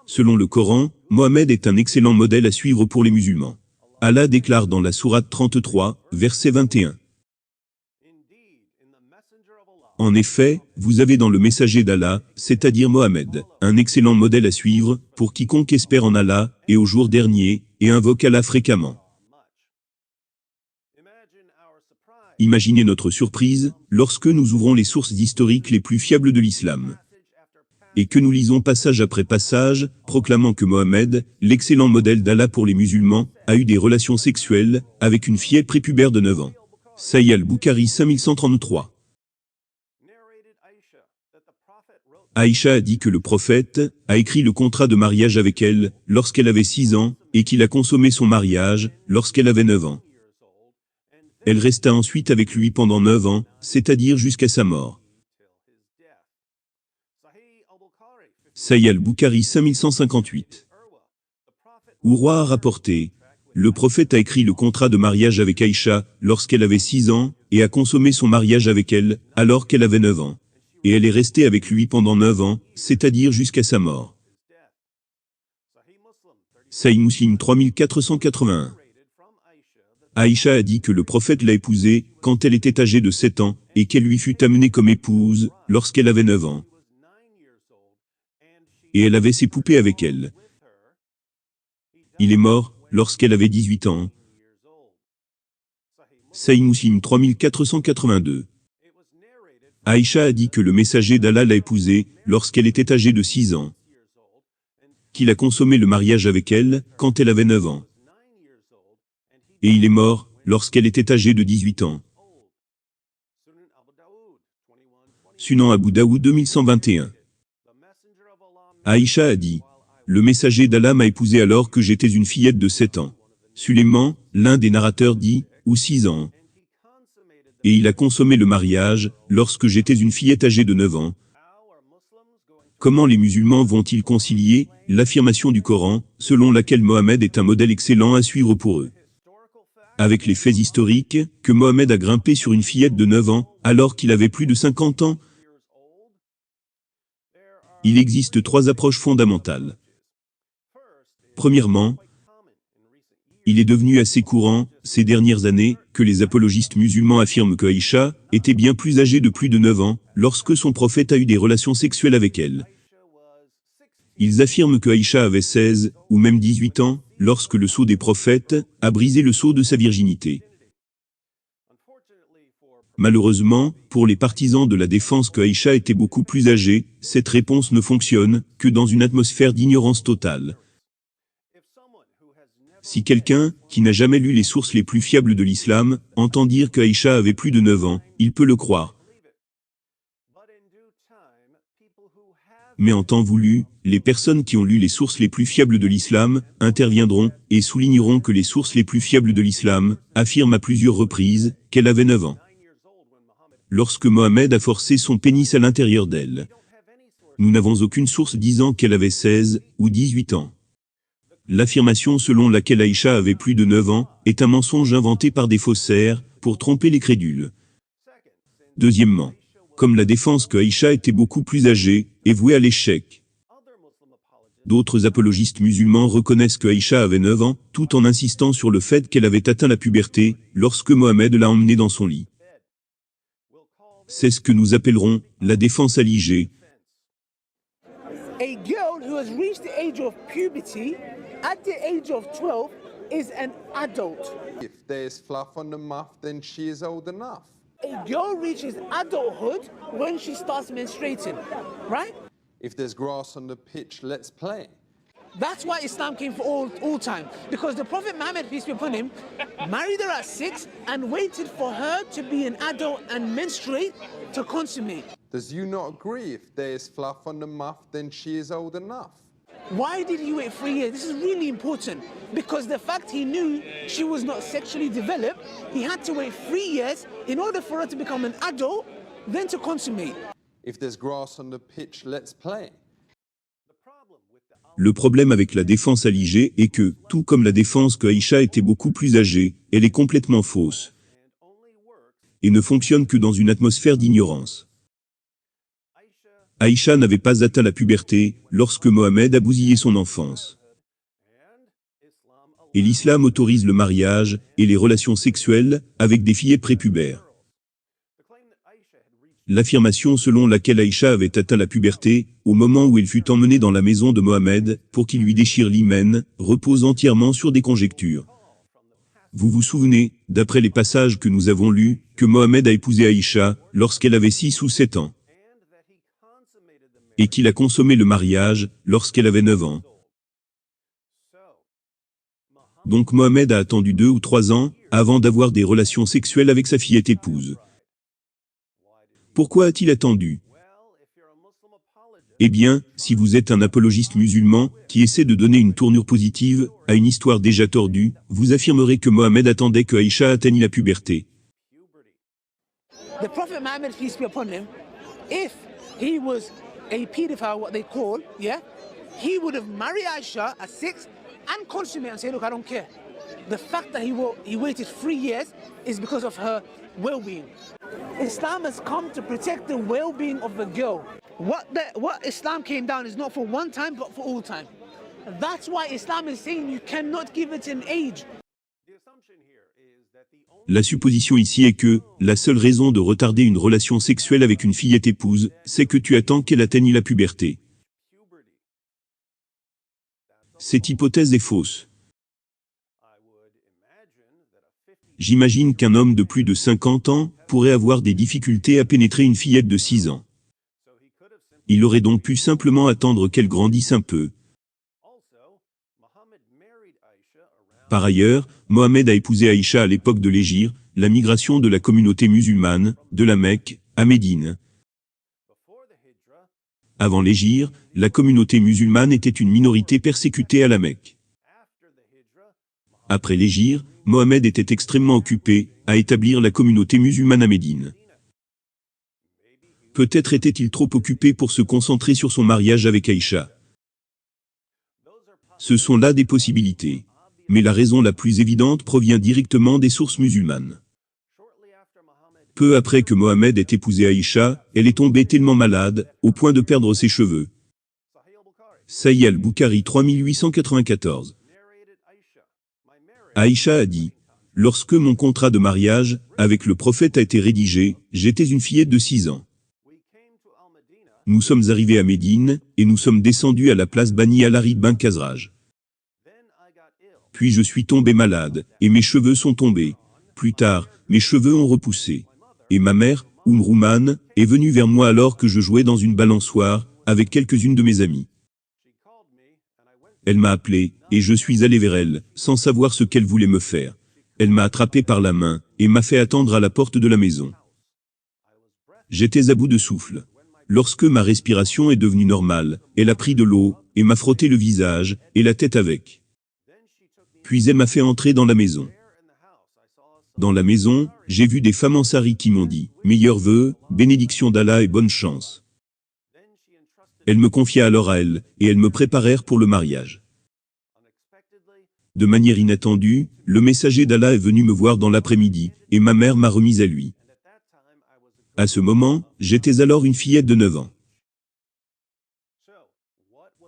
Selon le Coran, Mohammed est un excellent modèle à suivre pour les musulmans. Allah déclare dans la sourate 33, verset 21. En effet, vous avez dans le messager d'Allah, c'est-à-dire Mohammed, un excellent modèle à suivre, pour quiconque espère en Allah, et au jour dernier, et invoque Allah fréquemment. Imaginez notre surprise, lorsque nous ouvrons les sources historiques les plus fiables de l'islam. Et que nous lisons passage après passage, proclamant que Mohammed, l'excellent modèle d'Allah pour les musulmans, a eu des relations sexuelles, avec une fillette prépubère de 9 ans. Sahih al-Bukhari 5133. Aïcha a dit que le prophète a écrit le contrat de mariage avec elle lorsqu'elle avait 6 ans et qu'il a consommé son mariage lorsqu'elle avait 9 ans. Elle resta ensuite avec lui pendant 9 ans, c'est-à-dire jusqu'à sa mort. Sahih al-Bukhari 5158. Urwa a rapporté, le prophète a écrit le contrat de mariage avec Aïcha lorsqu'elle avait 6 ans et a consommé son mariage avec elle alors qu'elle avait 9 ans. Et elle est restée avec lui pendant 9 ans, c'est-à-dire jusqu'à sa mort. Sahih Muslim 3481. Aïcha a dit que le prophète l'a épousée quand elle était âgée de 7 ans, et qu'elle lui fut amenée comme épouse lorsqu'elle avait 9 ans. Et elle avait ses poupées avec elle. Il est mort lorsqu'elle avait 18 ans. Sahih Muslim 3482. Aïcha a dit que le messager d'Allah l'a épousée lorsqu'elle était âgée de 6 ans. Qu'il a consommé le mariage avec elle quand elle avait 9 ans. Et il est mort lorsqu'elle était âgée de 18 ans. Sunan Abu Daoud 2121. Aïcha a dit, le messager d'Allah m'a épousée alors que j'étais une fillette de 7 ans. Sulayman, l'un des narrateurs dit, ou 6 ans. Et il a consommé le mariage lorsque j'étais une fillette âgée de 9 ans. Comment les musulmans vont-ils concilier l'affirmation du Coran, selon laquelle Mohammed est un modèle excellent à suivre pour eux, avec les faits historiques, que Mohammed a grimpé sur une fillette de 9 ans, alors qu'il avait plus de 50 ans? Il existe 3 approches fondamentales. Premièrement, il est devenu assez courant, ces dernières années, que les apologistes musulmans affirment que Aïcha était bien plus âgée de plus de 9 ans, lorsque son prophète a eu des relations sexuelles avec elle. Ils affirment que Aïcha avait 16, ou même 18 ans, lorsque le sceau des prophètes a brisé le sceau de sa virginité. Malheureusement, pour les partisans de la défense que Aïcha était beaucoup plus âgée, cette réponse ne fonctionne que dans une atmosphère d'ignorance totale. Si quelqu'un, qui n'a jamais lu les sources les plus fiables de l'islam, entend dire que Aïcha avait plus de 9 ans, il peut le croire. Mais en temps voulu, les personnes qui ont lu les sources les plus fiables de l'islam, interviendront, et souligneront que les sources les plus fiables de l'islam, affirment à plusieurs reprises, qu'elle avait 9 ans. Lorsque Mohammed a forcé son pénis à l'intérieur d'elle. Nous n'avons aucune source disant qu'elle avait 16, ou 18 ans. L'affirmation selon laquelle Aïcha avait plus de 9 ans, est un mensonge inventé par des faussaires, pour tromper les crédules. Deuxièmement, comme la défense que Aïcha était beaucoup plus âgée, est vouée à l'échec. D'autres apologistes musulmans reconnaissent que Aïcha avait 9 ans, tout en insistant sur le fait qu'elle avait atteint la puberté, lorsque Mohammed l'a emmenée dans son lit. C'est ce que nous appellerons la défense alligée. A girl who has reached the age of puberty at the age of 12 is an adult. If there's fluff on the muff, then she is old enough. A girl reaches adulthood when she starts menstruating, right? If there's grass on the pitch, let's play. That's why Islam came for all time. Because the Prophet Muhammad, peace be upon him, married her at 6 and waited for her to be an adult and menstruate to consummate. Does you not agree if there's fluff on the muff, then she is old enough? Why did he wait 3 years? This is really important. Because the fact he knew she was not sexually developed, he had to wait 3 years in order for her to become an adult, then to consummate. If there's grass on the pitch, let's play. Le problème avec la défense alligée est que, tout comme la défense que Aïcha était beaucoup plus âgée, elle est complètement fausse. Et ne fonctionne que dans une atmosphère d'ignorance. Aïcha n'avait pas atteint la puberté lorsque Mohammed a bousillé son enfance. Et l'islam autorise le mariage et les relations sexuelles avec des fillettes prépubères. L'affirmation selon laquelle Aïcha avait atteint la puberté, au moment où elle fut emmenée dans la maison de Mohammed, pour qu'il lui déchire l'hymen, repose entièrement sur des conjectures. Vous vous souvenez, d'après les passages que nous avons lus, que Mohammed a épousé Aïcha lorsqu'elle avait 6 ou 7 ans. Et qu'il a consommé le mariage lorsqu'elle avait 9 ans. Donc Mohammed a attendu 2 ou 3 ans avant d'avoir des relations sexuelles avec sa fillette épouse. Pourquoi a-t-il attendu? Eh bien, si vous êtes un apologiste musulman qui essaie de donner une tournure positive à une histoire déjà tordue, vous affirmerez que Mohammed attendait que Aïcha atteigne la puberté. The Prophet Muhammad, peace be upon him, if he was a pedophile, what they call, yeah, he would have married Aisha at 6 and consummate and say, look, I don't care. The fact that he waited 3 years is because of her well-being. Islam has come to protect the well-being of the girl. What Islam came down is not for one time, but for all time. That's why Islam is saying you cannot give it an age. La supposition ici est que, la seule raison de retarder une relation sexuelle avec une fillette épouse, c'est que tu attends qu'elle atteigne la puberté. Cette hypothèse est fausse. J'imagine qu'un homme de plus de 50 ans pourrait avoir des difficultés à pénétrer une fillette de 6 ans. Il aurait donc pu simplement attendre qu'elle grandisse un peu. Par ailleurs, Mohammed a épousé Aïcha à l'époque de l'hégire, la migration de la communauté musulmane, de la Mecque, à Médine. Avant l'hégire, la communauté musulmane était une minorité persécutée à la Mecque. Après l'hégire, Mohammed était extrêmement occupé à établir la communauté musulmane à Médine. Peut-être était-il trop occupé pour se concentrer sur son mariage avec Aïcha. Ce sont là des possibilités. Mais la raison la plus évidente provient directement des sources musulmanes. Peu après que Mohammed ait épousé Aïcha, elle est tombée tellement malade, au point de perdre ses cheveux. Sahih al-Bukhari 3894. Aïcha a dit, « Lorsque mon contrat de mariage avec le prophète a été rédigé, j'étais une fillette de 6 ans. Nous sommes arrivés à Médine, et nous sommes descendus à la place Bani al-Harid bin Khazraj. Puis je suis tombé malade, et mes cheveux sont tombés. Plus tard, mes cheveux ont repoussé. Et ma mère, Rouman, est venue vers moi alors que je jouais dans une balançoire, avec quelques-unes de mes amies. Elle m'a appelé, et je suis allé vers elle, sans savoir ce qu'elle voulait me faire. Elle m'a attrapé par la main, et m'a fait attendre à la porte de la maison. J'étais à bout de souffle. Lorsque ma respiration est devenue normale, elle a pris de l'eau, et m'a frotté le visage, et la tête avec. Puis elle m'a fait entrer dans la maison. Dans la maison, j'ai vu des femmes en sari qui m'ont dit « Meilleurs vœux, bénédiction d'Allah et bonne chance ». Elle me confia alors à elle, et elles me préparèrent pour le mariage. De manière inattendue, le messager d'Allah est venu me voir dans l'après-midi, et ma mère m'a remise à lui. À ce moment, j'étais alors une fillette de 9 ans.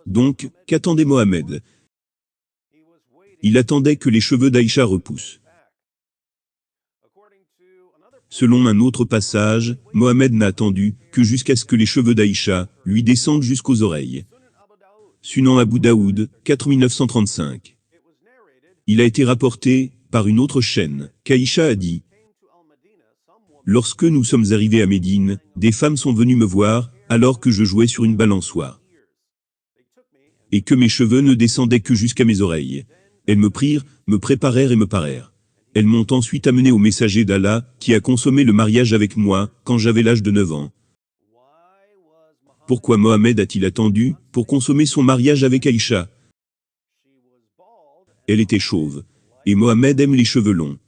Donc, qu'attendait Mohammed? Il attendait que les cheveux d'Aïcha repoussent. Selon un autre passage, Mohammed n'a attendu que jusqu'à ce que les cheveux d'Aïcha lui descendent jusqu'aux oreilles. Sunan Abu Daoud, 4935. Il a été rapporté, par une autre chaîne, qu'Aïcha a dit « Lorsque nous sommes arrivés à Médine, des femmes sont venues me voir, alors que je jouais sur une balançoire. Et que mes cheveux ne descendaient que jusqu'à mes oreilles. Elles me prirent, me préparèrent et me parèrent. Elles m'ont ensuite amené au messager d'Allah, qui a consommé le mariage avec moi, quand j'avais l'âge de 9 ans. Pourquoi Mohammed a-t-il attendu, pour consommer son mariage avec Aïcha? Elle était chauve. Et Mohammed aime les cheveux longs.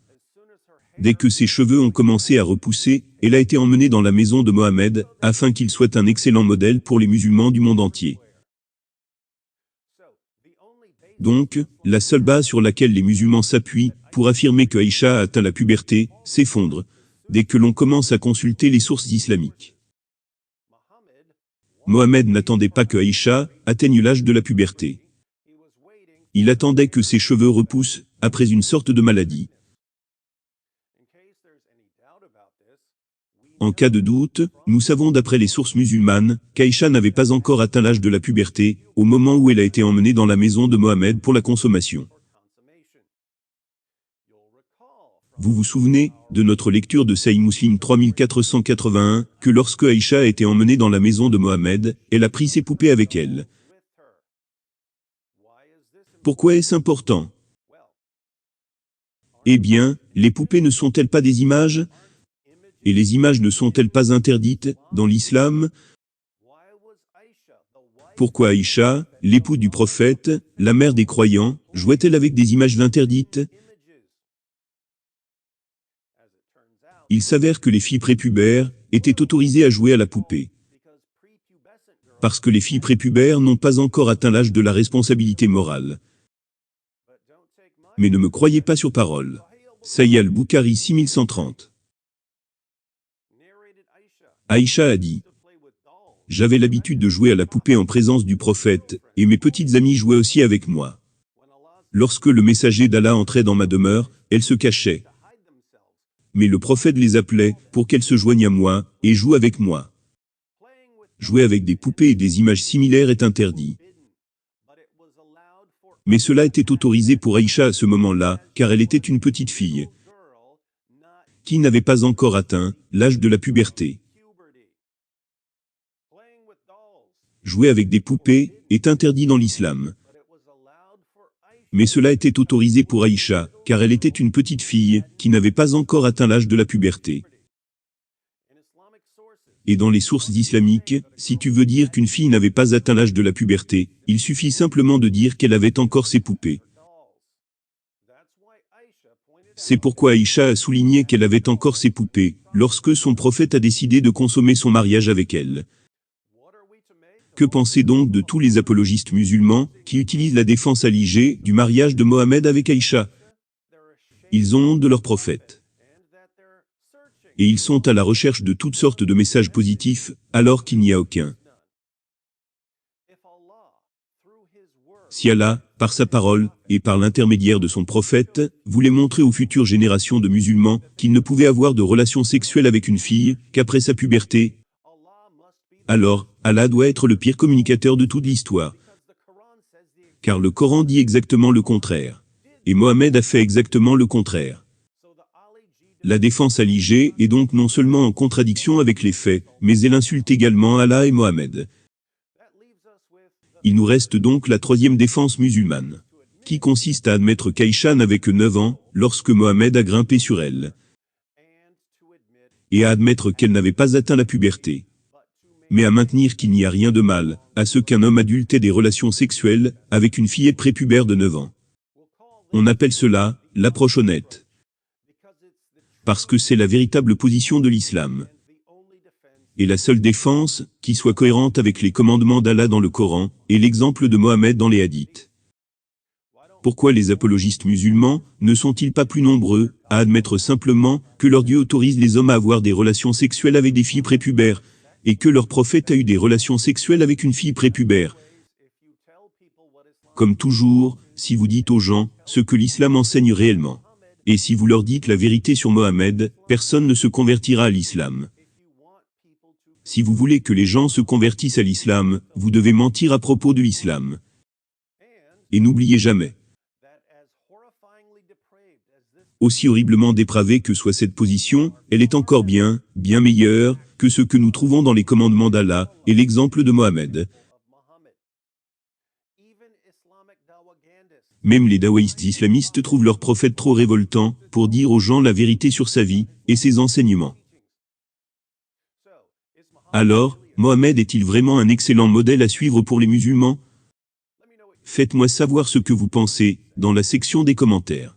Dès que ses cheveux ont commencé à repousser, elle a été emmenée dans la maison de Mohammed, afin qu'il soit un excellent modèle pour les musulmans du monde entier. Donc, la seule base sur laquelle les musulmans s'appuient pour affirmer que Aïcha a atteint la puberté s'effondre dès que l'on commence à consulter les sources islamiques. Mohammed n'attendait pas que Aïcha atteigne l'âge de la puberté. Il attendait que ses cheveux repoussent après une sorte de maladie. En cas de doute, nous savons d'après les sources musulmanes qu'Aïcha n'avait pas encore atteint l'âge de la puberté au moment où elle a été emmenée dans la maison de Mohammed pour la consommation. Vous vous souvenez de notre lecture de Sahih Muslim 3481 que lorsque Aïcha a été emmenée dans la maison de Mohammed, elle a pris ses poupées avec elle. Pourquoi est-ce important? Eh bien, les poupées ne sont-elles pas des images? Et les images ne sont-elles pas interdites dans l'islam? Pourquoi Aïcha, l'épouse du prophète, la mère des croyants, jouait-elle avec des images interdites? Il s'avère que les filles prépubères étaient autorisées à jouer à la poupée. Parce que les filles prépubères n'ont pas encore atteint l'âge de la responsabilité morale. Mais ne me croyez pas sur parole. Sahih al-Bukhari 6130. Aïcha a dit: j'avais l'habitude de jouer à la poupée en présence du prophète, et mes petites amies jouaient aussi avec moi. Lorsque le messager d'Allah entrait dans ma demeure, elles se cachaient. Mais le prophète les appelait pour qu'elles se joignent à moi et jouent avec moi. Jouer avec des poupées et des images similaires est interdit. Mais cela était autorisé pour Aïcha à ce moment-là, car elle était une petite fille qui n'avait pas encore atteint l'âge de la puberté. Jouer avec des poupées est interdit dans l'islam. Mais cela était autorisé pour Aïcha, car elle était une petite fille qui n'avait pas encore atteint l'âge de la puberté. Et dans les sources islamiques, si tu veux dire qu'une fille n'avait pas atteint l'âge de la puberté, il suffit simplement de dire qu'elle avait encore ses poupées. C'est pourquoi Aïcha a souligné qu'elle avait encore ses poupées, lorsque son prophète a décidé de consommer son mariage avec elle. Que penser donc de tous les apologistes musulmans qui utilisent la défense alligée du mariage de Mohammed avec Aïcha? Ils ont honte de leur prophète. Et ils sont à la recherche de toutes sortes de messages positifs, alors qu'il n'y a aucun. Si Allah, par sa parole, et par l'intermédiaire de son prophète, voulait montrer aux futures générations de musulmans qu'ils ne pouvaient avoir de relations sexuelles avec une fille qu'après sa puberté, alors, Allah doit être le pire communicateur de toute l'histoire. Car le Coran dit exactement le contraire. Et Mohammed a fait exactement le contraire. La défense alligée est donc non seulement en contradiction avec les faits, mais elle insulte également Allah et Mohammed. Il nous reste donc la troisième défense musulmane, qui consiste à admettre qu'Aïcha n'avait que 9 ans, lorsque Mohammed a grimpé sur elle, et à admettre qu'elle n'avait pas atteint la puberté, mais à maintenir qu'il n'y a rien de mal à ce qu'un homme adulte ait des relations sexuelles avec une fillette prépubère de 9 ans. On appelle cela l'approche honnête, parce que c'est la véritable position de l'islam. Et la seule défense qui soit cohérente avec les commandements d'Allah dans le Coran et l'exemple de Mohammed dans les hadiths. Pourquoi les apologistes musulmans ne sont-ils pas plus nombreux à admettre simplement que leur Dieu autorise les hommes à avoir des relations sexuelles avec des filles prépubères, et que leur prophète a eu des relations sexuelles avec une fille prépubère? Comme toujours, si vous dites aux gens ce que l'islam enseigne réellement, et si vous leur dites la vérité sur Mohammed, personne ne se convertira à l'islam. Si vous voulez que les gens se convertissent à l'islam, vous devez mentir à propos de l'islam. Et n'oubliez jamais, aussi horriblement dépravée que soit cette position, elle est encore bien meilleure que ce que nous trouvons dans les commandements d'Allah et l'exemple de Mohammed. Même les dawaïstes islamistes trouvent leur prophète trop révoltant pour dire aux gens la vérité sur sa vie et ses enseignements. Alors, Mohammed est-il vraiment un excellent modèle à suivre pour les musulmans? Faites-moi savoir ce que vous pensez dans la section des commentaires.